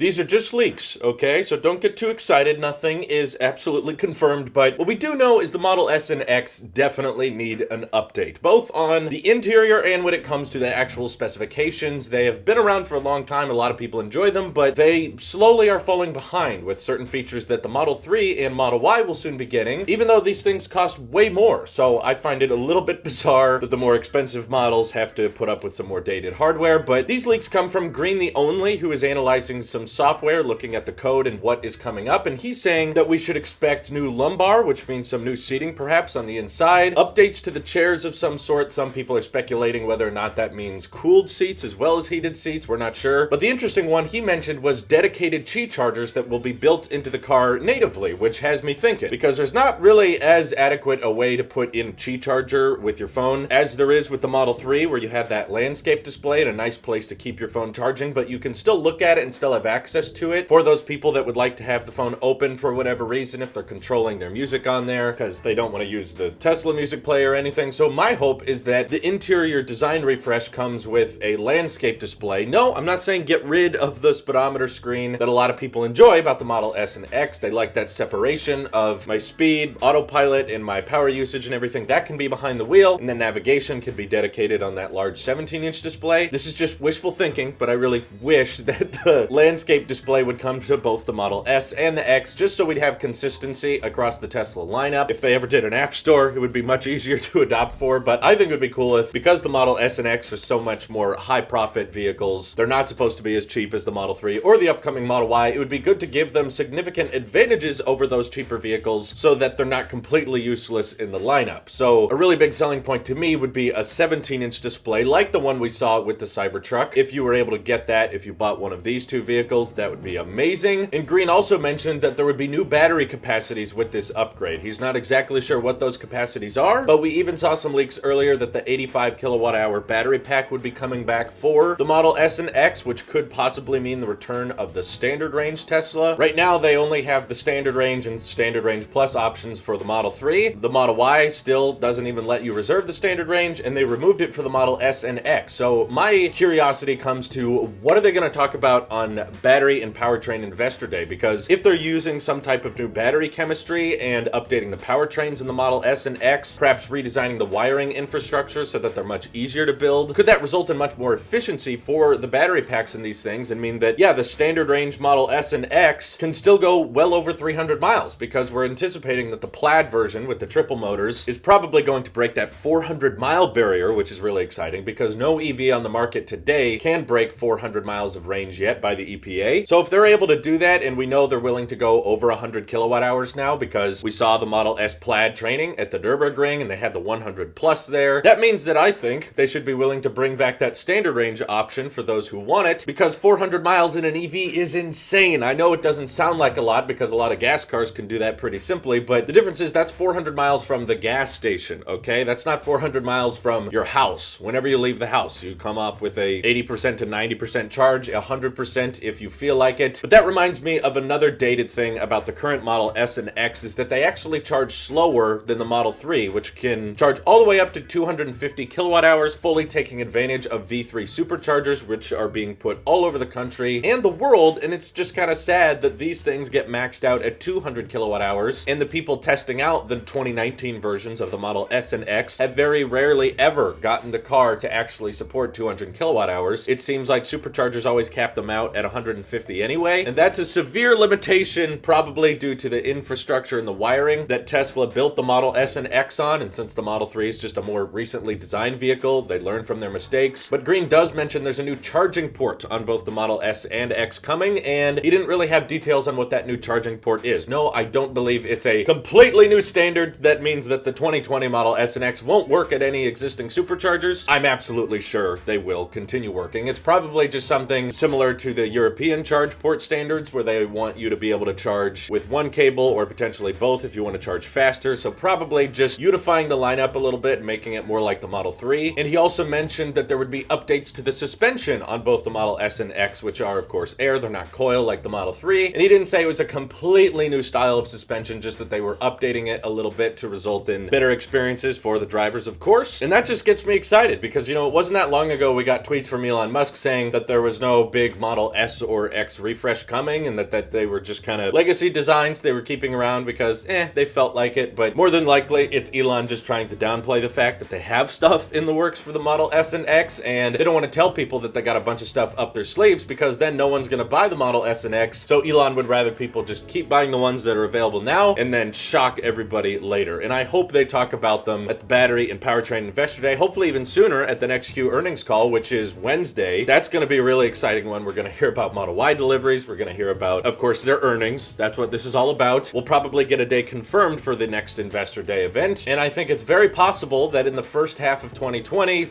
These are just leaks, okay? So don't get too excited. Nothing is absolutely confirmed, but what we do know is the Model S and X definitely need an update, both on the interior and when it comes to the actual specifications. They have been around for a long time. A lot of people enjoy them, but they slowly are falling behind with certain features that the Model 3 and Model Y will soon be getting, even though these things cost way more. So I find it a little bit bizarre that the more expensive models have to put up with some more dated hardware, but these leaks come from Green the Only, who is analyzing some software, looking at the code and what is coming up, and he's saying that we should expect new lumbar, which means some new seating perhaps on the inside, updates to the chairs of some sort. Some people are speculating whether or not that means cooled seats as well as heated seats. We're not sure. But the interesting one he mentioned was dedicated Qi chargers that will be built into the car natively, which has me thinking, because there's not really as adequate a way to put in a Qi charger with your phone as there is with the Model 3, where you have that landscape display and a nice place to keep your phone charging, but you can still look at it and still have access to it for those people that would like to have the phone open for whatever reason, if they're controlling their music on there because they don't want to use the Tesla music player or anything. So my hope is that the interior design refresh comes with a landscape display. No, I'm not saying get rid of the speedometer screen that a lot of people enjoy about the Model S and X. They like that separation of my speed, autopilot, and my power usage and everything. That can be behind the wheel, and then navigation can be dedicated on that large 17-inch display. This is just wishful thinking, but I really wish that the landscape display would come to both the Model S and the X, just so we'd have consistency across the Tesla lineup. If they ever did an app store, it would be much easier to adopt for, but I think it would be cool if, because the Model S and X are so much more high-profit vehicles, they're not supposed to be as cheap as the Model 3 or the upcoming Model Y, it would be good to give them significant advantages over those cheaper vehicles so that they're not completely useless in the lineup. So a really big selling point to me would be a 17-inch display like the one we saw with the Cybertruck. If you were able to get that, if you bought one of these two vehicles, that would be amazing. And Green also mentioned that there would be new battery capacities with this upgrade. He's not exactly sure what those capacities are, but we even saw some leaks earlier that the 85 kilowatt hour battery pack would be coming back for the Model S and X, which could possibly mean the return of the standard range Tesla. Right now, they only have the standard range and standard range plus options for the Model 3. The Model Y still doesn't even let you reserve the standard range, and they removed it for the Model S and X. So my curiosity comes to, what are they going to talk about on Battery and Powertrain Investor Day? Because if they're using some type of new battery chemistry and updating the powertrains in the Model S and X, perhaps redesigning the wiring infrastructure so that they're much easier to build, could that result in much more efficiency for the battery packs in these things and mean that, yeah, the standard range Model S and X can still go well over 300 miles, because we're anticipating that the Plaid version with the triple motors is probably going to break that 400-mile barrier, which is really exciting because no EV on the market today can break 400 miles of range yet by the EPA. So if they're able to do that, and we know they're willing to go over 100 kilowatt hours now because we saw the Model S Plaid training at the Nürburgring and they had the 100 plus there, that means that I think they should be willing to bring back that standard range option for those who want it, because 400 miles in an EV is insane. I know it doesn't sound like a lot because a lot of gas cars can do that pretty simply, but the difference is that's 400 miles from the gas station, okay? That's not 400 miles from your house. Whenever you leave the house, you come off with a 80% to 90% charge, 100% if you feel like it. But that reminds me of another dated thing about the current Model S and X, is that they actually charge slower than the Model 3, which can charge all the way up to 250 kilowatt hours, fully taking advantage of V3 superchargers, which are being put all over the country and the world. And it's just kind of sad that these things get maxed out at 200 kilowatt hours, and the people testing out the 2019 versions of the Model S and X have very rarely ever gotten the car to actually support 200 kilowatt hours. It seems like superchargers always cap them out at 150 anyway, and that's a severe limitation, probably due to the infrastructure and the wiring that Tesla built the Model S and X on. And since the Model 3 is just a more recently designed vehicle, they learned from their mistakes. But Green does mention there's a new charging port on both the Model S and X coming, and he didn't really have details on what that new charging port is. No, I don't believe it's a completely new standard that means that the 2020 Model S and X won't work at any existing superchargers. I'm absolutely sure they will continue working. It's probably just something similar to the European charge port standards, where they want you to be able to charge with one cable or potentially both if you want to charge faster. So probably just unifying the lineup a little bit and making it more like the Model 3. And he also mentioned that there would be updates to the suspension on both the Model S and X, which are of course air. They're not coil like the Model 3. And he didn't say it was a completely new style of suspension, just that they were updating it a little bit to result in better experiences for the drivers, of course. And that just gets me excited because, you know, it wasn't that long ago we got tweets from Elon Musk saying that there was no big Model S or X refresh coming, and that they were just kind of legacy designs they were keeping around because, they felt like it. But more than likely, it's Elon just trying to downplay the fact that they have stuff in the works for the Model S and X, and they don't want to tell people that they got a bunch of stuff up their sleeves because then no one's going to buy the Model S and X. So Elon would rather people just keep buying the ones that are available now and then shock everybody later. And I hope they talk about them at the Battery and Powertrain Investor Day, hopefully even sooner at the next Q earnings call, which is Wednesday. That's going to be a really exciting one. We're going to hear about Model Y deliveries. We're going to hear about, of course, their earnings. That's what this is all about. We'll probably get a day confirmed for the next Investor Day event. And I think it's very possible that in the first half of 2020 /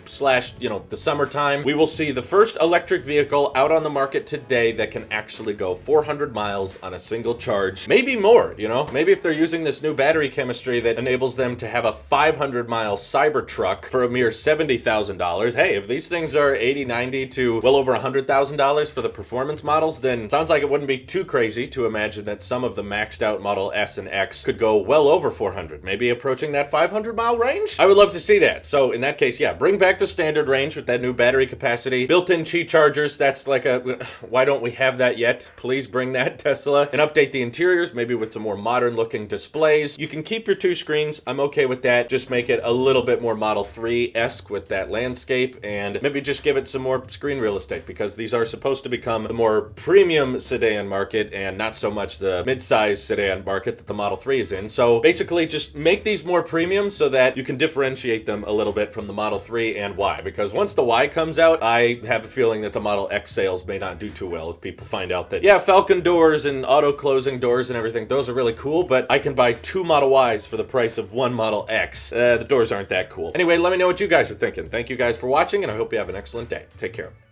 the summertime, we will see the first electric vehicle out on the market today that can actually go 400 miles on a single charge. Maybe more, Maybe if they're using this new battery chemistry that enables them to have a 500-mile Cybertruck for a mere $70,000. Hey, if these things are 80, 90 to well over $100,000 for the performance models, then it sounds like it wouldn't be too crazy to imagine that some of the maxed out Model S and X could go well over 400, maybe approaching that 500-mile range. I would love to see that. So in that case, bring back the standard range with that new battery capacity, built-in Qi chargers. That's like why don't we have that yet? Please bring that, Tesla, and update the interiors, maybe with some more modern looking displays. You can keep your 2 screens. I'm okay with that. Just make it a little bit more Model 3-esque with that landscape, and maybe just give it some more screen real estate, because these are supposed to become the more premium sedan market and not so much the mid-size sedan market that the Model 3 is in. So basically just make these more premium so that you can differentiate them a little bit from the Model 3 and Y, because once the Y comes out, I have a feeling that the Model X sales may not do too well if people find out that, Falcon doors and auto closing doors and everything, those are really cool, but I can buy 2 Model Ys for the price of 1 Model X. The doors aren't that cool. Anyway, let me know what you guys are thinking. Thank you guys for watching, and I hope you have an excellent day. Take care.